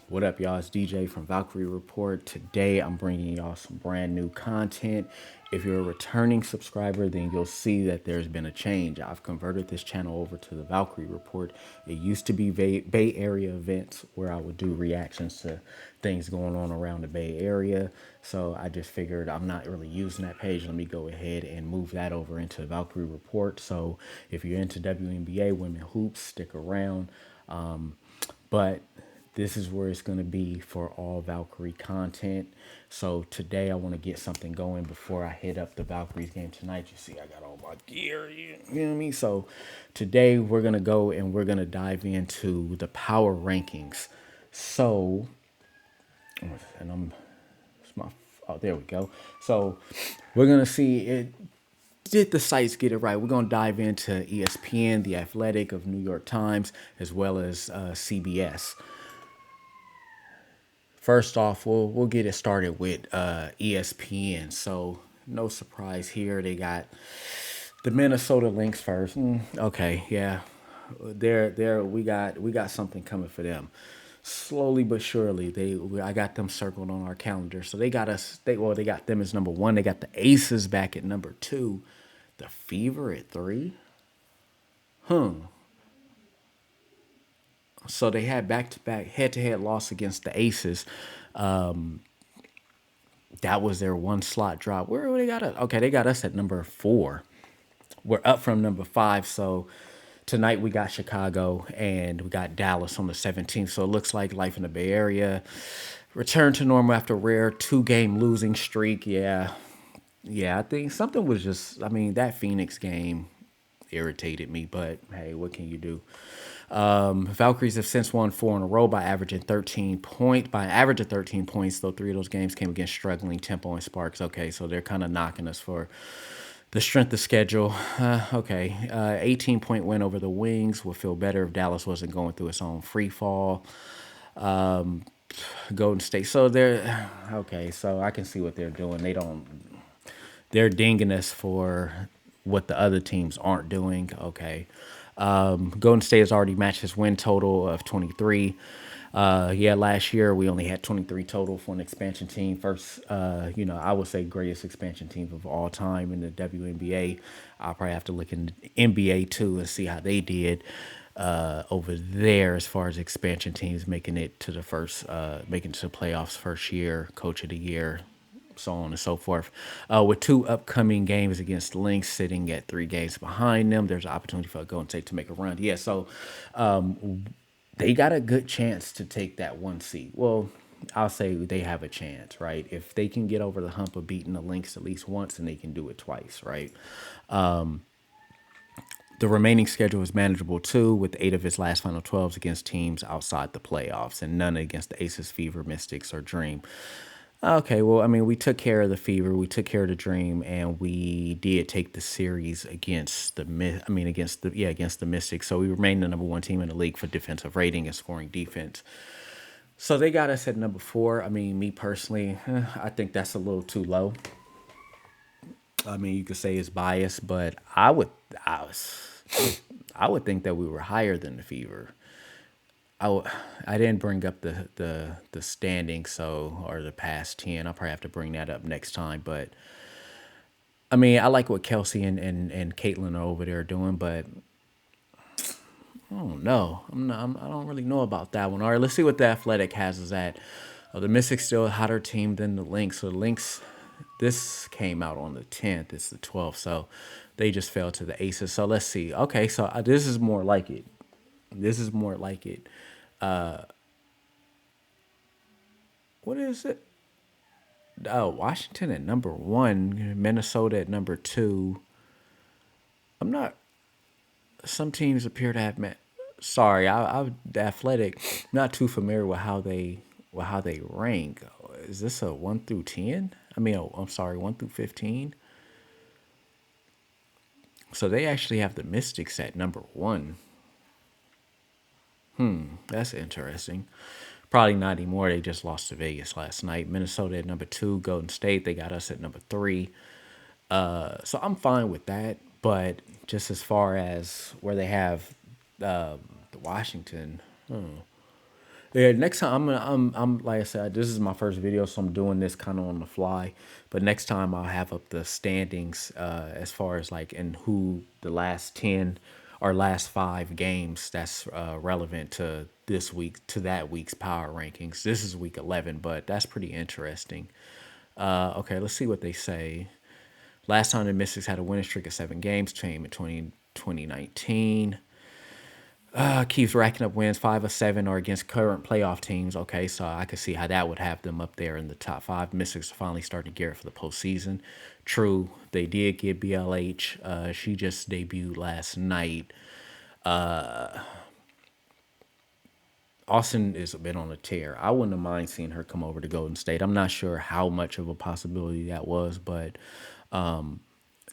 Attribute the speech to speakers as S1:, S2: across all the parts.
S1: What up, y'all? It's DJ from Valkyrie Report. Today, I'm bringing y'all some brand new content. If you're a returning subscriber, then you'll see that there's been a change. I've converted this channel over to the Valkyrie Report. It used to be Bay Area events where I would do reactions to things going on around the Bay Area. So I just figured I'm not really using that page. Let me go ahead and move that over into the Valkyrie Report. So if you're into WNBA, women hoops, stick around. But this is where it's going to be for all Valkyrie content. So today I want to get something going before I hit up the Valkyries game tonight. You see, I got all my gear. You know what I mean? So today we're going to go and we're going to dive into the power rankings. So, and it's my, oh, there we go. So we're going to see it. Did the sites get it right? We're going to dive into ESPN, The Athletic of New York Times, as well as CBS. First off, we'll get it started with ESPN. So no surprise here. They got the Minnesota Lynx first. Okay, yeah, there we got something coming for them. Slowly but surely, I got them circled on our calendar. So they got us. They got them as number one. They got the Aces back at number two. The Fever at three. So they had back to back head to head loss against the Aces. That was their one slot drop. Where they got us? Okay, they got us at number four. We're up from number five. So tonight we got Chicago and we got Dallas on the 17th. So it looks like life in the Bay Area returned to normal after a rare 2-game losing streak. Yeah. Yeah, I think something was just, I mean, that Phoenix game irritated me, but hey, what can you do? Valkyries have since won four in a row by averaging 13 points. By an average of 13 points, though three of those games came against struggling Tempo and Sparks. Okay, so they're kind of knocking us for the strength of schedule. Okay, 18-point win over the Wings would feel better if Dallas wasn't going through its own free fall. Golden State. So they're okay. So I can see what they're doing. They're dinging us for what the other teams aren't doing. Okay. Golden State has already matched his win total of 23. Yeah, last year we only had 23 total for an expansion team. First, I would say greatest expansion team of all time in the WNBA. I'll probably have to look in the NBA too and see how they did over there as far as expansion teams making it to the making it to the playoffs first year, coach of the year, so on and so forth. With two upcoming games against Lynx sitting at 3 games behind them, there's an opportunity for Golden State to make a run. Yeah, so they got a good chance to take that one seed. Well, I'll say they have a chance, right? If they can get over the hump of beating the Lynx at least once, and they can do it twice, right? The remaining schedule is manageable too, with 8 of his last final 12s against teams outside the playoffs, and none against the Aces, Fever, Mystics, or Dream. Okay, well, I mean, we took care of the Fever, we took care of the Dream, and we did take the series against against the Mystics. So we remain the number one team in the league for defensive rating and scoring defense. So they got us at number four. I mean, me personally, I think that's a little too low. I mean, you could say it's biased, but I would think that we were higher than the Fever. I didn't bring up the standing, so or the past 10. I'll probably have to bring that up next time. But I mean, I like what Kelsey and Caitlin are over there doing, but I don't know. I don't really know about that one. All right, let's see what the Athletic has us at. The Mystics still a hotter team than the Lynx. So the Lynx, this came out on the 10th. It's the 12th, so they just fell to the Aces. So let's see. Okay, so this is more like it. This is more like it. What is it? Oh, Washington at number one, Minnesota at number two. I'm not. Some teams appear to have met. Sorry, I the Athletic. Not too familiar with how they rank. Is this a 1 through 10? I mean, oh, I'm sorry, 1 through 15. So they actually have the Mystics at number one. That's interesting. Probably not anymore. They just lost to Vegas last night. Minnesota at number two. Golden State, they got us at number three. So I'm fine with that. But just as far as where they have the Washington, Yeah, next time I'm like I said, this is my first video, so I'm doing this kind of on the fly. But next time I'll have up the standings as far as like and who the last 10 or last 5 games that's relevant to this week to that week's power rankings. This is week 11, but that's pretty interesting. Okay, let's see what they say. Last time the Mystics had a winning streak of 7 games, came in 2019. Keeps racking up wins. 5 of 7 are against current playoff teams. Okay, so I could see how that would have them up there in the top 5. Mystics are finally starting to gear up for the postseason. True, they did get BLH. She just debuted last night. Austin has been on a tear. I wouldn't have mind seeing her come over to Golden State. I'm not sure how much of a possibility that was, but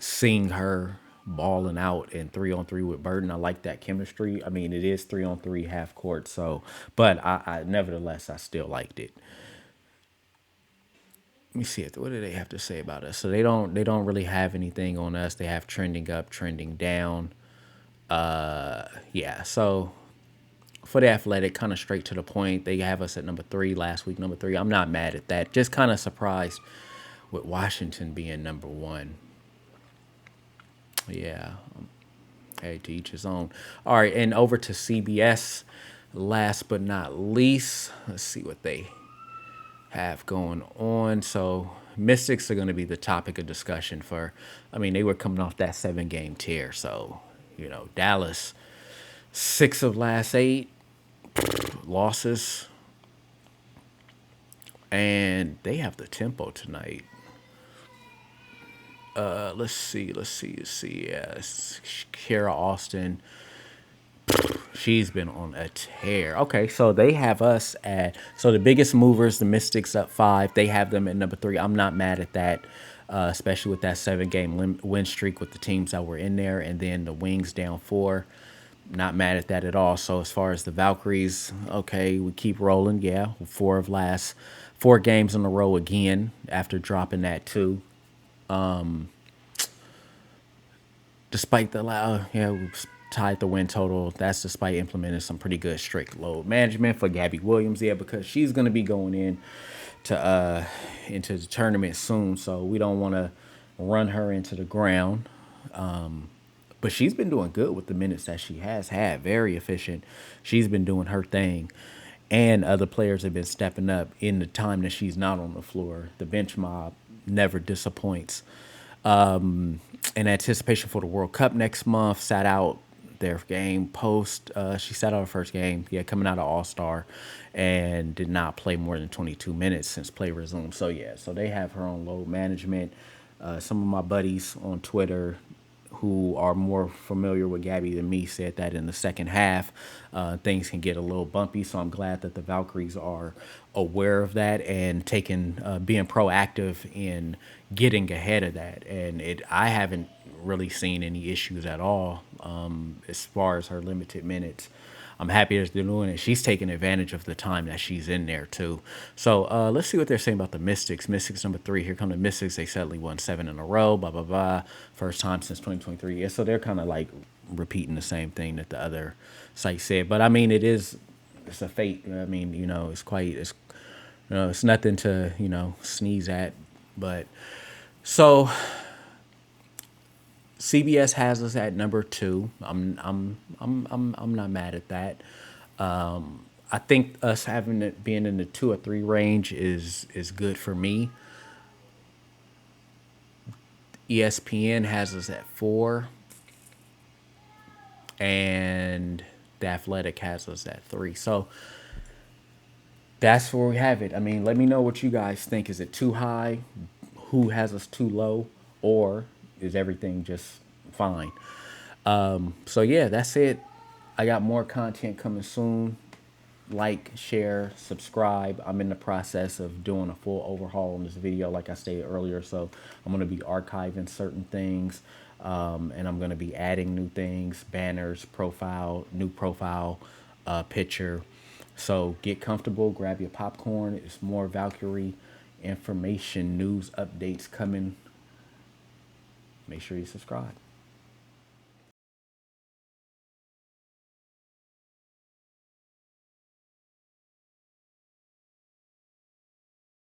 S1: seeing her balling out in 3-on-3 with Burden, I like that chemistry. I mean, it is 3-on-3 half court, so but I nevertheless I still liked it. Let me see it. What do they have to say about us? So they don't really have anything on us. They have trending up, trending down. Yeah. So for the Athletic, kind of straight to the point. They have us at number 3 last week. Number 3. I'm not mad at that. Just kind of surprised with Washington being number 1. Yeah. Hey, to each his own. All right, and over to CBS. Last but not least, let's see what they have going on. So Mystics are going to be the topic of discussion for. I mean, they were coming off that 7 game tear. So Dallas, 6 of last 8 losses, and they have the tempo tonight. Let's see. Yes, Kara Austin. She's been on a tear. Okay, so they have us at the biggest movers, the Mystics up 5. They have them at number 3. I'm not mad at that, especially with that 7 game win streak with the teams that were in there, and then the Wings down 4. Not mad at that at all. So as far as the Valkyries, okay, we keep rolling. Yeah, 4 games in a row again after dropping that 2. Despite the yeah, we tied the win total. That's despite implementing some pretty good strict load management for Gabby Williams. Yeah, because she's gonna be going into the tournament soon, so we don't want to run her into the ground. But she's been doing good with the minutes that she has had. Very efficient. She's been doing her thing. And other players have been stepping up in the time that she's not on the floor. The bench mob never disappoints. In anticipation for the World Cup next month, sat out their game post. She sat out her first game, yeah, coming out of All Star, and did not play more than 22 minutes since play resumed. So yeah, so they have her on load management. Some of my buddies on Twitter who are more familiar with Gabby than me said that in the second half, things can get a little bumpy. So I'm glad that the Valkyries are aware of that and being proactive in getting ahead of that. And I haven't really seen any issues at all as far as her limited minutes. I'm happy that they're doing it. She's taking advantage of the time that she's in there too. So let's see what they're saying about the Mystics. Mystics number 3. Here come the Mystics. They suddenly won 7 in a row. Blah blah blah. First time since 2023. Yeah, so they're kind of like repeating the same thing that the other site said. But I mean, it's a fate. I mean, it's nothing to sneeze at. But so CBS has us at number 2. I'm not mad at that. I think us having it being in the 2 or 3 range is good for me. ESPN has us at 4, and the Athletic has us at 3. So that's where we have it. I mean, let me know what you guys think. Is it too high? Who has us too low? Or is everything just fine? So yeah, that's it. I got more content coming soon. Like, share, subscribe. I'm in the process of doing a full overhaul on this video, like I stated earlier. So I'm going to be archiving certain things, and I'm going to be adding new things, banners, new profile picture. So get comfortable, grab your popcorn. It's more Valkyrie information, news updates coming. Make sure you subscribe.